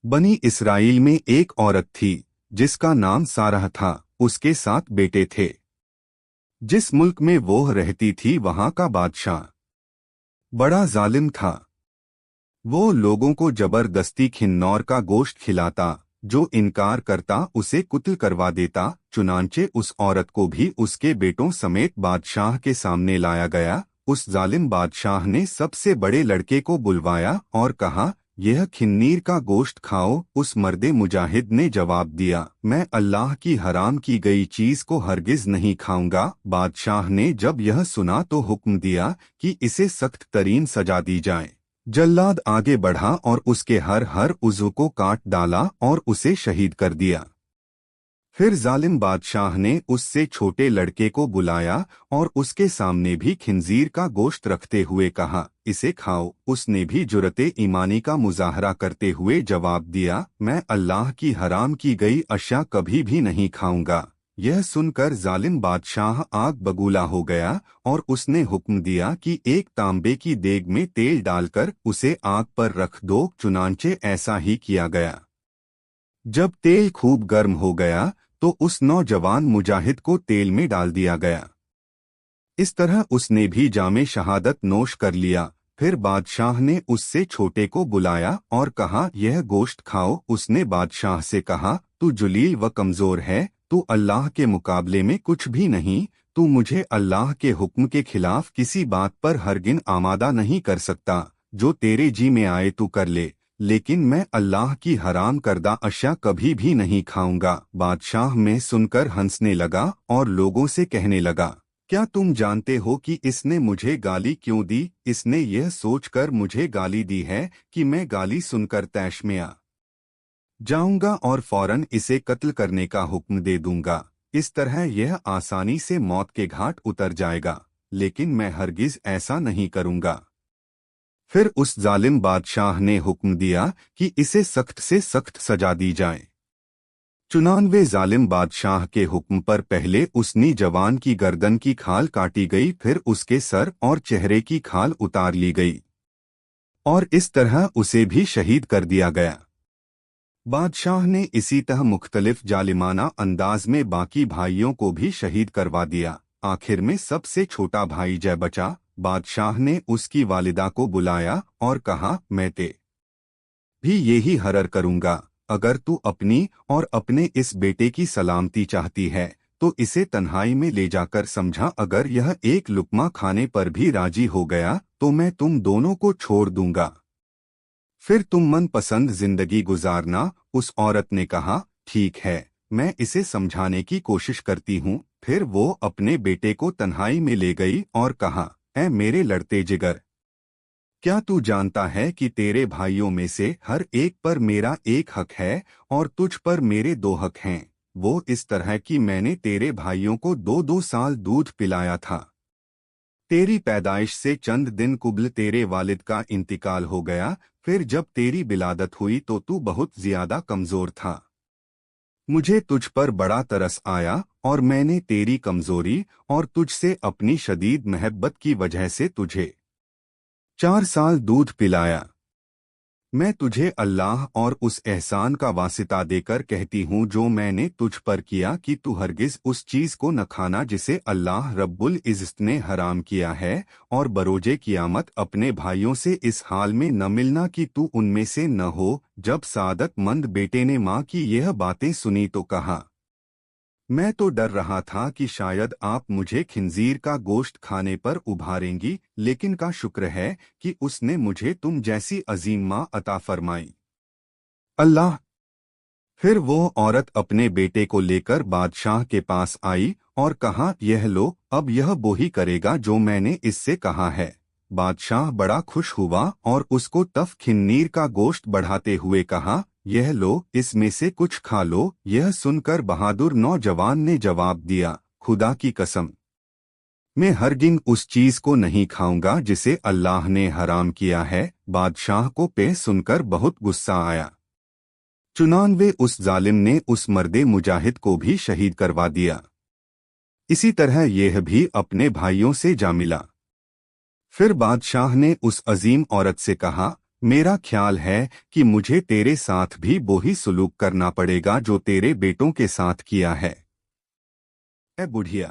बनी इसराइल में एक औरत थी जिसका नाम सारह था। उसके 7 बेटे थे। जिस मुल्क में वो रहती थी वहां का बादशाह बड़ा जालिम था। वो लोगों को जबरदस्ती खिन्नौर का गोश्त खिलाता, जो इनकार करता उसे कुत्ल करवा देता। चुनांचे उस औरत को भी उसके बेटों समेत बादशाह के सामने लाया गया। उस जालिम बादशाह ने सबसे बड़े लड़के को बुलवाया और कहा, यह खिन्नीर का गोश्त खाओ। उस मर्दे मुजाहिद ने जवाब दिया, मैं अल्लाह की हराम की गई चीज को हरगिज नहीं खाऊंगा। बादशाह ने जब यह सुना तो हुक्म दिया कि इसे सख्त तरीन सजा दी जाए। जल्लाद आगे बढ़ा और उसके हर उज़्व को काट डाला और उसे शहीद कर दिया। फिर जालिम बादशाह ने उससे छोटे लड़के को बुलाया और उसके सामने भी खिंजीर का गोश्त रखते हुए कहा, इसे खाओ। उसने भी जुर्रते ईमानी का मुजाहरा करते हुए जवाब दिया, मैं अल्लाह की हराम की गई अशिया कभी भी नहीं खाऊंगा। यह सुनकर जालिम बादशाह आग बगूला हो गया और उसने हुक्म दिया कि एक तांबे की देग में तेल डालकर उसे आग पर रख दो। चुनांचे ऐसा ही किया गया। जब तेल खूब गर्म हो गया तो उस नौजवान मुजाहिद को तेल में डाल दिया गया। इस तरह उसने भी जामे शहादत नोश कर लिया। फिर बादशाह ने उससे छोटे को बुलाया और कहा, यह गोश्त खाओ। उसने बादशाह से कहा, तू जलील व कमजोर है, तू अल्लाह के मुकाबले में कुछ भी नहीं। तू मुझे अल्लाह के हुक्म के खिलाफ किसी बात पर हरगिन आमादा नहीं कर सकता। जो तेरे जी में आए तू कर ले, लेकिन मैं अल्लाह की हराम करदा अशिया कभी भी नहीं खाऊंगा। बादशाह में सुनकर हंसने लगा और लोगों से कहने लगा, क्या तुम जानते हो कि इसने मुझे गाली क्यों दी? इसने यह सोचकर मुझे गाली दी है कि मैं गाली सुनकर तैश में आ जाऊंगा और फौरन इसे कत्ल करने का हुक्म दे दूंगा। इस तरह यह आसानी से मौत के घाट उतर जाएगा, लेकिन मैं हरगिज ऐसा नहीं करूंगा। फिर उस जालिम बादशाह ने हुक्म दिया कि इसे सख्त से सख्त सजा दी जाए। चुनानवे जालिम बादशाह के हुक्म पर पहले उसनी जवान की गर्दन की खाल काटी गई, फिर उसके सर और चेहरे की खाल उतार ली गई और इस तरह उसे भी शहीद कर दिया गया। बादशाह ने इसी तरह मुख्तलिफ जालिमाना अंदाज में बाकी भाइयों को भी शहीद करवा दिया। आखिर में सबसे छोटा भाई जय बचा। बादशाह ने उसकी वालिदा को बुलाया और कहा, मैं ते भी यही हरर करूंगा। अगर तू अपनी और अपने इस बेटे की सलामती चाहती है तो इसे तन्हाई में ले जाकर समझा। अगर यह एक लुकमा खाने पर भी राजी हो गया तो मैं तुम दोनों को छोड़ दूंगा, फिर तुम मन पसंद जिंदगी गुजारना। उस औरत ने कहा, ठीक है, मैं इसे समझाने की कोशिश करती हूँ। फिर वो अपने बेटे को तन्हाई में ले गई और कहा, ऐ मेरे लड़ते जिगर, क्या तू जानता है कि तेरे भाइयों में से हर एक पर मेरा एक हक है और तुझ पर मेरे 2 हक हैं। वो इस तरह कि मैंने तेरे भाइयों को 2-2 साल दूध पिलाया था। तेरी पैदाइश से चंद दिन कुबल तेरे वालिद का इंतकाल हो गया। फिर जब तेरी विलादत हुई तो तू बहुत ज्यादा कमजोर था। मुझे तुझ पर बड़ा तरस आया और मैंने तेरी कमजोरी और तुझसे अपनी शदीद महब्बत की वजह से तुझे 4 साल दूध पिलाया। मैं तुझे अल्लाह और उस एहसान का वासिता देकर कहती हूँ जो मैंने तुझ पर किया कि तू हरगिज उस चीज को न खाना जिसे अल्लाह रब्बुल इज़्ज़त ने हराम किया है, और बरोजे क़ियामत अपने भाइयों से इस हाल में न मिलना कि तू उनमें से न हो। जब सादतमंद बेटे ने माँ की यह बातें सुनी तो कहा, मैं तो डर रहा था कि शायद आप मुझे खिंजीर का गोश्त खाने पर उभारेंगी, लेकिन का शुक्र है कि उसने मुझे तुम जैसी अजीम माँ अता फरमाई। अल्लाह। फिर वो औरत अपने बेटे को लेकर बादशाह के पास आई और कहा, यह लो, अब यह वो ही करेगा जो मैंने इससे कहा है। बादशाह बड़ा खुश हुआ और उसको तफ खिन्नीर का गोश्त बढ़ाते हुए कहा, यह लो, इसमें से कुछ खा लो। यह सुनकर बहादुर नौजवान ने जवाब दिया, खुदा की कसम, मैं हरगिज़ उस चीज को नहीं खाऊंगा जिसे अल्लाह ने हराम किया है। बादशाह को पे सुनकर बहुत गुस्सा आया। चुनानवे उस जालिम ने उस मर्दे मुजाहिद को भी शहीद करवा दिया। इसी तरह यह भी अपने भाइयों से जा मिला। फिर बादशाह ने उस अजीम औरत से कहा, मेरा ख्याल है कि मुझे तेरे साथ भी वही सुलूक करना पड़ेगा जो तेरे बेटों के साथ किया है। ए बुढ़िया,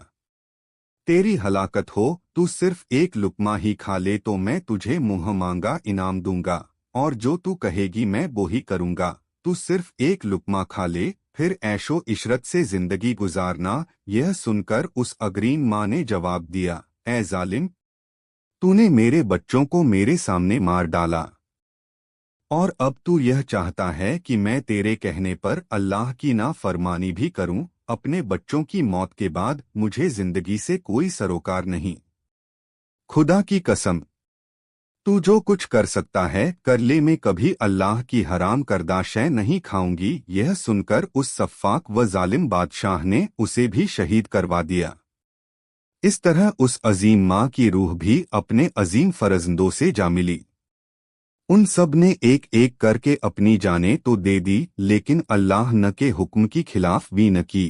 तेरी हलाकत हो, तू सिर्फ एक लुकमा ही खा ले तो मैं तुझे मुंह मांगा इनाम दूंगा, और जो तू कहेगी मैं वो ही करूंगा। तू सिर्फ एक लुकमा खा ले, फिर ऐशो इशरत से जिंदगी गुजारना। यह सुनकर उस अग्रीन माँ ने जवाब दिया, ए जालिम, तूने मेरे बच्चों को मेरे सामने मार डाला, और अब तू यह चाहता है कि मैं तेरे कहने पर अल्लाह की नाफरमानी भी करूं। अपने बच्चों की मौत के बाद मुझे जिंदगी से कोई सरोकार नहीं। खुदा की कसम, तू जो कुछ कर सकता है कर ले, मैं कभी अल्लाह की हराम करदा शय नहीं खाऊंगी। यह सुनकर उस सफ़ाक व जालिम बादशाह ने उसे भी शहीद करवा दिया। इस तरह उस अजीम माँ की रूह भी अपने अजीम फरजंदों से जा मिली। उन सब ने एक एक करके अपनी जानें तो दे दी, लेकिन अल्लाह न के हुक्म की खिलाफ भी न की।